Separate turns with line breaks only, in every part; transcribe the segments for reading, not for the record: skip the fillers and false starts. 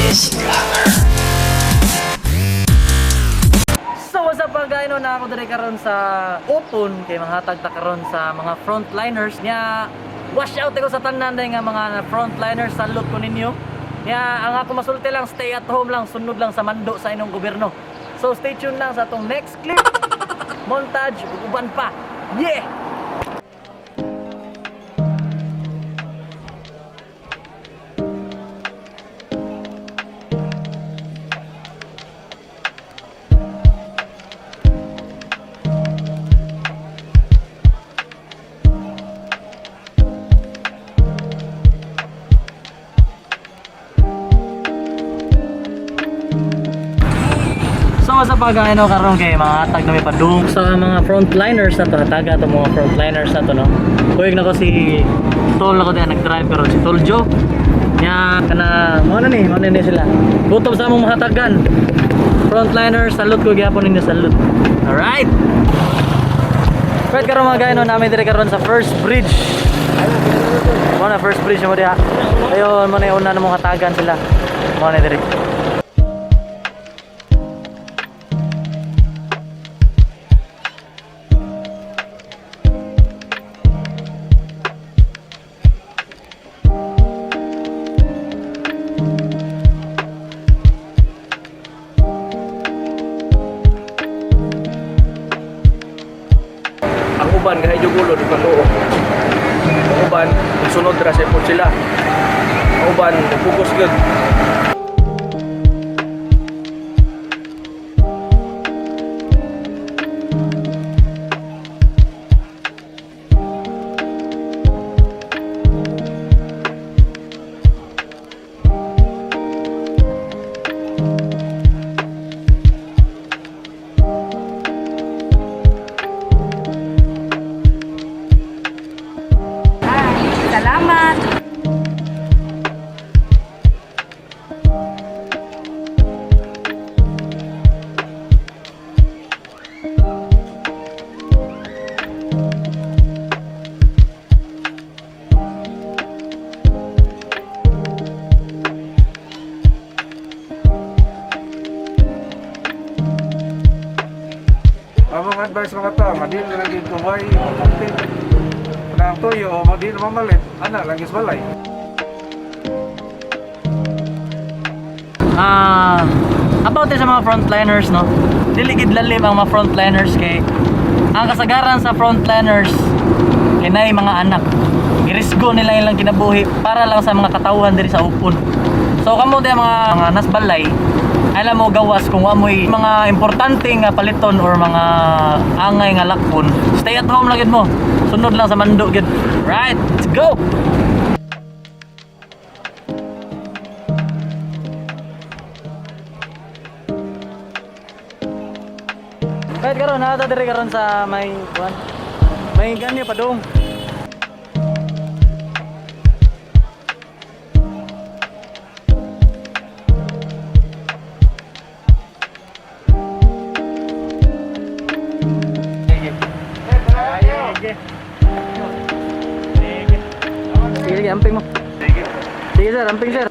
So what's up guys, no, na ako dire karon sa OPON kay manghatag ta karon sa mga frontliners nya. Wash out ko sa tanan nga mga frontliners, salute ko ninyo. Nya ang ako masulti lang, stay at home lang, sunod lang sa mando sa inyong gobyerno. So stay tuned lang sa atong next clip. Montage uban pa. Yeah. So sa pag-ano karon kay mga hatag na may padung sa mga frontliners na to, hataga to mga frontliners na to, no. Kuig na ko si Tol ako din nag-drive karon, si Tol Joe. Nya kana mo na ni sila. Kutob sa among mahatagan. Frontliners, salute ko gyapon ninyo, salute. Alright. Right karon mga guys, no, namin dire karon sa first bridge. Mo na first bridge mo diha. Ayon mo na una na mong hatagan sila. Mo na dire.
Uban kahit yung ulo di patuo. Ang uban sunod ra sa ipon sila. Ang uban fokus gyud.
Salamat.
Among advice mga ta, madin lagi tuway o konti. Nang tuyo o madin mamalit, ana langis balay.
About sa mga frontliners, no. Diligid lalim ang mga frontliners kay ang kasagaran sa frontliners kinay mga anak. Irisgo nila ilang kinabuhi para lang sa mga katawhan diri sa OPON. So kamo di mga nasbalay, alam mo gawas kung amoy mga importante nga paliton or mga angay nga lakpon, stay at home lang gid mo. Sunod lang sa mando gid. Right, let's go. Kahit karon na dire karon sa may kuan. May ganyo pa dong. Sige, amping mo. Sige sir, amping sir.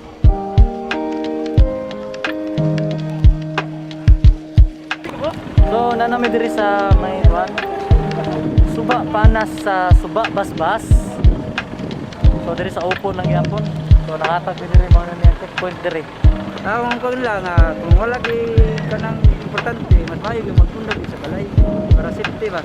So, nanami diri sa may kuan. Suba panas sa Suba Basbas. So, diri sa OPON lang yapon. So, nakatag diri mo na niya checkpoint diri.
Ang ko lang kung wala ka nang importante, mas mayo yung magpundag sa balay para safety ba.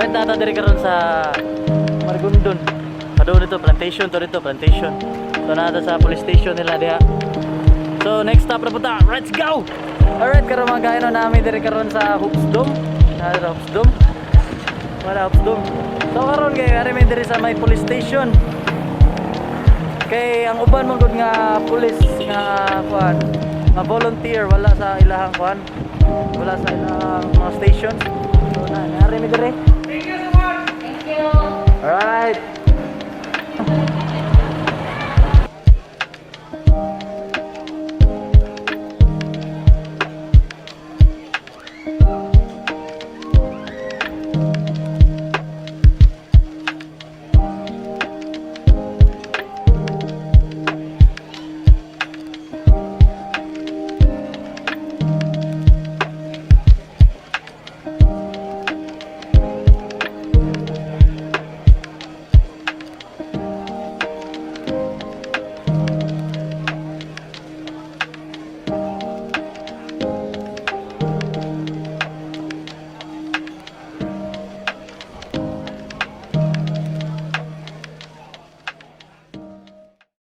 Kahit nata diri karon sa Margundon. Padung dito plantation to dito, plantation. So nata sa police station nila diha. So next stop na punta. Let's go. Alright, karon mga gayon namin diri karon sa Hoopsdom. Nara Hoopsdom. Wala Hoopsdom. So karon kay ari may diri sa may police station. Kay ang uban man gud nga police nga kuan, nga volunteer wala sa ilahang kuan. Wala sa ilahang mga station. So na ari mi diri.